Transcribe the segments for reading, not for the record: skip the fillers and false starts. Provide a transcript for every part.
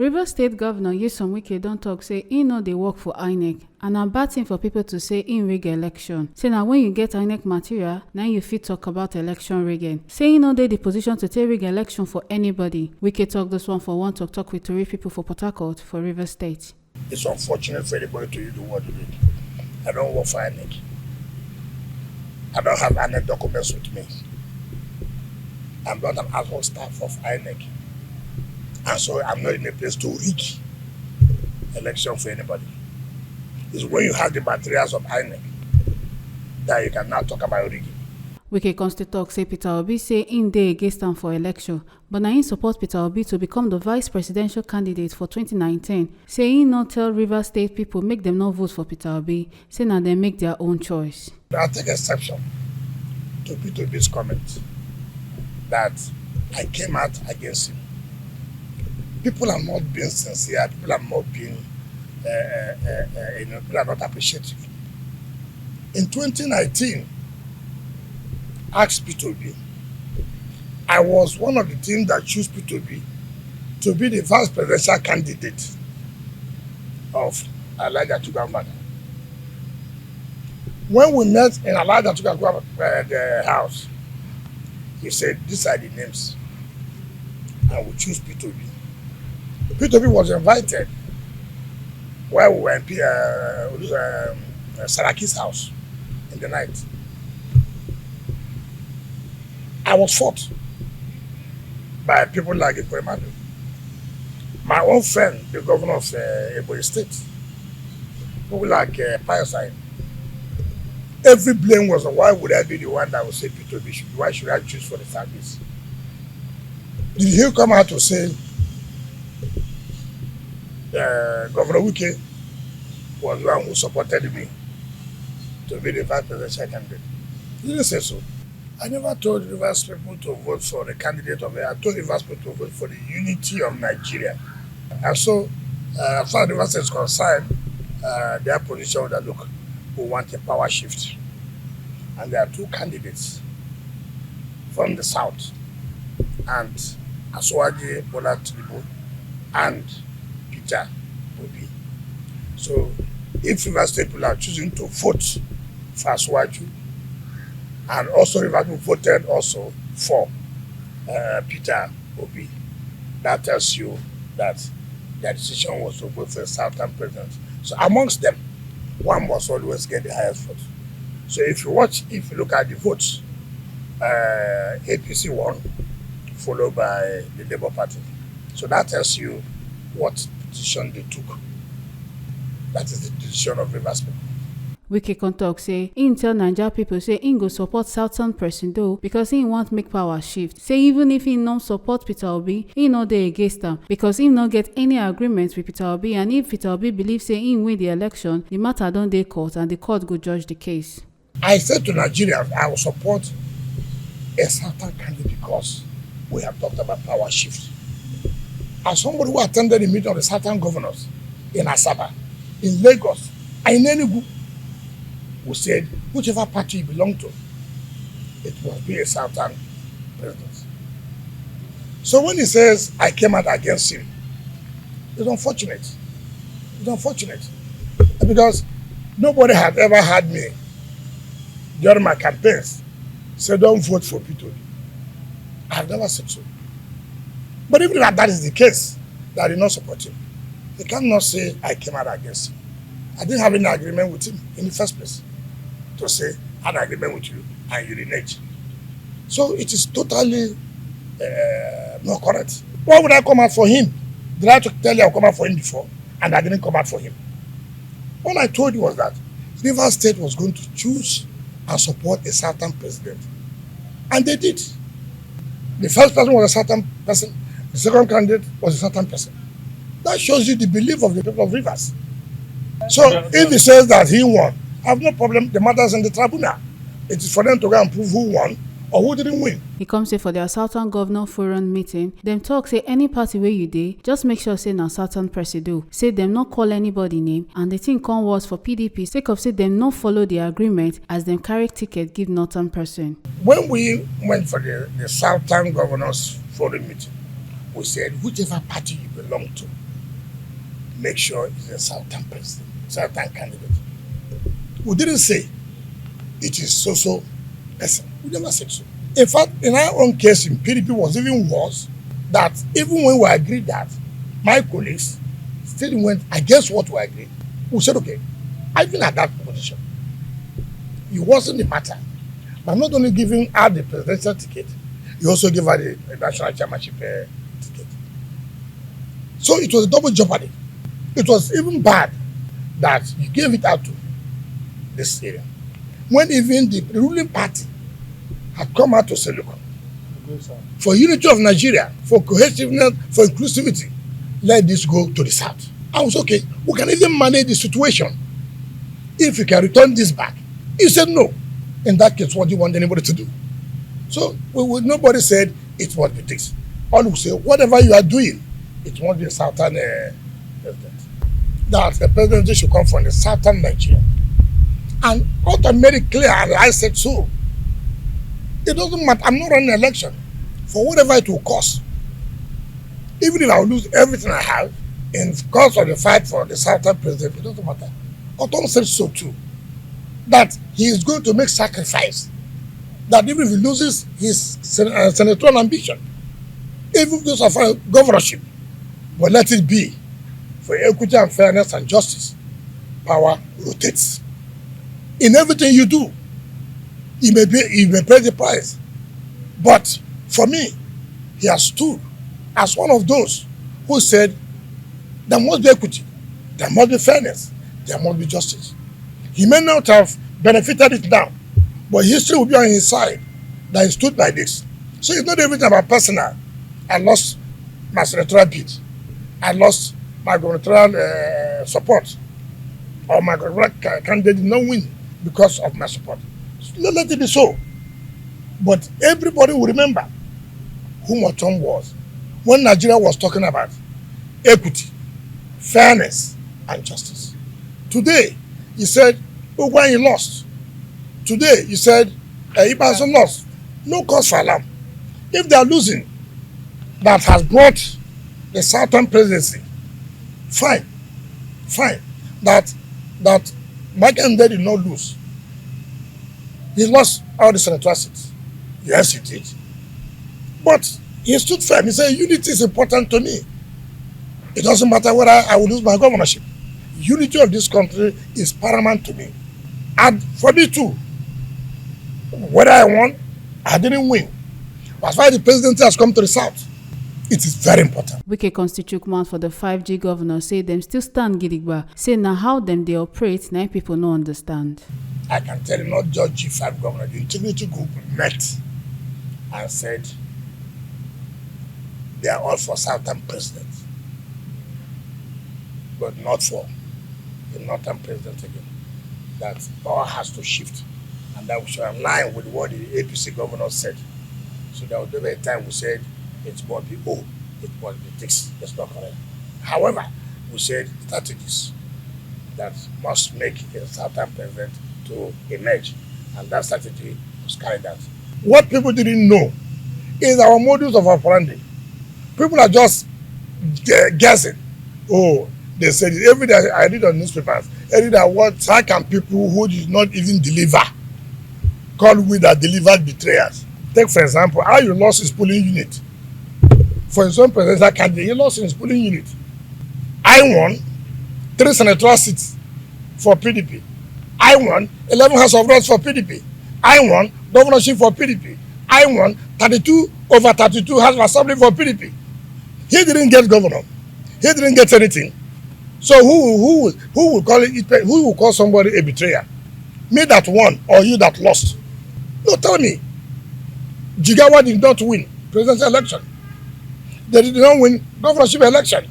Rivers State Governor Nyesom Wike don talk say he no dey work for INEC and na bad thing for people to say im rig election. Say na when you get INEC material, na you fit talk about election rigging. Say he no dey the position to take rig election for anybody. Wike talk this one for one talk with Tori people for Port Harcourt for Rivers State. It's unfortunate for anybody to use the word rig. I don't work for INEC. I don't have INEC documents with me. I'm not an ad hoc staff of INEC. And so I'm not in a place to rig election for anybody. It's when you have the materials of INEC that you can now talk about rigging. Wike Consti talk say Peter Obi say im dey against am for election, but na im support Peter Obi to become the vice presidential candidate for 2019. Say im no tell Rivers State people make them no vote for Peter Obi. Say na dem make their own choice. I take exception to Peter Obi's comment that I came out against him. People are not being sincere. People are not being, people are not appreciative. In 2019, asked Peter Obi. I was one of the teams that chose Peter Obi to be the vice presidential candidate of Elijah Tugama. When we met in Elijah Tugama the house, he said, "These are the names, and we choose Peter Obi." Peter Obi was invited while we were in Saraki's house in the night. I was fought by people like Ekwemadu. My own friend, the governor of Ebonyi State, people like Piosine. Every blame was, why would I be the one that would say Peter Obi? Why should I choose for the service? Did he come out to say Governor Wike was the one who supported me to be the vice presidential candidate? He didn't say so. I never told Rivers people to vote for the candidate of it. I told Rivers people to vote for the unity of Nigeria. And so, as far as Rivers is concerned, their position was that, look, we want a power shift. And there are two candidates from the south, and Asuwaji Bola Tinubu and Peter Obi. So, if Rivers State people are choosing to vote for Asuwaji, and also Rivers people voted also for Peter Obi, that tells you that their decision was to vote for the southern president. So amongst them, one must always get the highest vote. So if you look at the votes, APC won, followed by the Labour Party. So that tells you what decision they took. That is the decision of Rivers people. Wike con talk say im tell Naija people say im go support Southern Presido because im want make power shift. Say even if im no support Peter Obi, im no dey against am because im no get any agreement with Peter Obi, and if Peter Obi believe say im win the election, the matter don dey court and the court go judge the case. I said to Nigerians, I will support a Southern candidate because we have talked about power shift. As somebody who attended the meeting of the Southern governors in Asaba, in Lagos, and in Enugu, who said, whichever party you belong to, it must be a Southern president. So when he says, I came out against him, it's unfortunate. It's unfortunate. Because nobody had ever had me, during my campaigns, say, don't vote for Peter Obi. I have never said so. But even if that is the case, that I did not support him, they cannot say, I came out against him. I didn't have any agreement with him in the first place to say, I had an agreement with you and you renege. So it is totally not correct. Why would I come out for him? Did I tell you I'll come out for him before and I didn't come out for him? All I told you was that Rivers State was going to choose and support a certain president. And they did. The first person was a certain person, the second candidate was a certain person. That shows you the belief of the people of Rivers. So if he says that he won, I have no problem. The matter is in the tribunal. It is for them to go and prove who won or who didn't win. He comes say for their Southern Governor Forum meeting, them talk say any party where you dey, just make sure say na Southern Presido. Say them not call anybody name, and the thing come was for PDP sake of say them not follow the agreement as them carry ticket give Northern person. When we went for the Southern Governors Forum meeting, we said whichever party you belong to, make sure it's a Southern president, Southern candidate. We didn't say it is so person. We never said so. In fact, in our own case in PDP was even worse, that even when we agreed that, my colleagues still went against what we agreed. We said, okay, I've been at that position. It wasn't the matter. But not only giving her the presidential ticket, you also give her the national chairmanship ticket. So it was a double jeopardy. It was even bad that you gave it out to this area. When even the ruling party had come out to say, look, for unity of Nigeria, for cohesiveness, for inclusivity, let this go to the south. I was okay. We can even manage the situation if you can return this back. He said no. In that case, what do you want anybody to do? So nobody said it was the this. All who say, whatever you are doing, it won't be a southern president. That the presidency should come from the southern Nigeria. And what I made it clear, and I said so, it doesn't matter. I'm not running an election for whatever it will cost. Even if I will lose everything I have in cause of the fight for the southern president, it doesn't matter. Otom said so too, that he is going to make sacrifice. That even if he loses his senatorial ambition, even if those are governorship, but let it be for equity and fairness and justice. Power rotates. In everything you do, you may pay the price. But for me, he has stood as one of those who said there must be equity, there must be fairness, there must be justice. He may not have benefited it now, but history will be on his side that he stood by this. So it's not everything about personal. I lost my senatorial bid. I lost my gubernatorial support. Or my gubernatorial candidate did not win because of my support. So let it be so. But everybody will remember who Otom was when Nigeria was talking about equity, fairness, and justice. Today, he said, Ugwuanyi lost. Today, he said, Ibadan lost. No cause for alarm. If they are losing, that has brought the Southern presidency, fine. That Mike and they did not lose. He lost all the senatorial seats. Yes, he did. But he stood firm. He said, unity is important to me. It doesn't matter whether I will lose my governorship. Unity of this country is paramount to me. And for me too, whether I won, I didn't win. But as far as the presidency has come to the south, it is very important. Wike constituent for the 5G governor say them still stand gidigba. Say now how them they operate, now people no understand. I can tell you, not just G5 governor, the integrity group met and said they are all for Southern presidents, but not for the Northern president again. That power has to shift, and that we should align with what the APC governor said. So there was never a time we said it must be O, it must be this. That's not correct. However, we said strategies that must make a Southern president to emerge, and that strategy was carried out. What people didn't know is our modus of operandi. People are just guessing. Oh, they said it every day. I read on newspapers. I read that what how can people who did not even deliver call we that delivered betrayers? Take for example, how you lost his polling unit. For his own presidential candidate, he lost his polling unit. I won 3 senatorial seats for PDP. I won 11 House of Reps for PDP. I won governorship for PDP. I won 32 over 32 House of Assembly for PDP. He didn't get governor. He didn't get anything. So who will call it? Who will call somebody a betrayer? Me that won or you that lost? No, tell me. Jigawa did not win presidential election. They did not win governorship election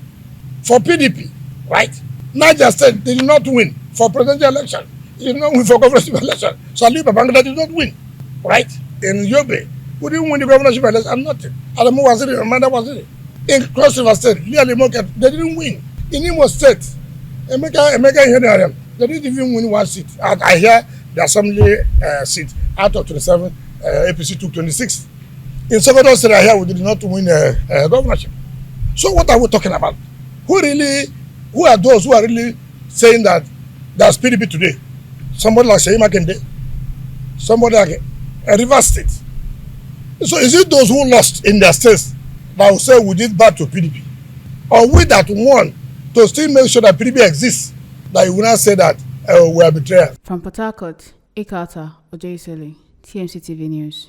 for PDP, right? Niger State, they did not win for presidential election. They did not win for governorship election. So Ali Babangida did not win, right? In Yobe, we didn't win the governorship election. I'm nothing. Adamu Waziri, Amanda Waziri. In Cross River State, Liali Moket, they didn't win. In Imo State, Emeka, they didn't even win 1 seat. And I hear the assembly seat out of 27, APC took 26. In Sokoto State, I hear we did not win a governorship. So what are we talking about? Who really Who are those who are really saying that there's PDP today? Somebody like Seyi Makinde, somebody like Rivers State. So is it those who lost in their states that will say we did bad to PDP? Or we that won to still make sure that PDP exists, that you will not say that we are betrayers? From Port Harcourt, Ikata Ojeisele, TMC TV News.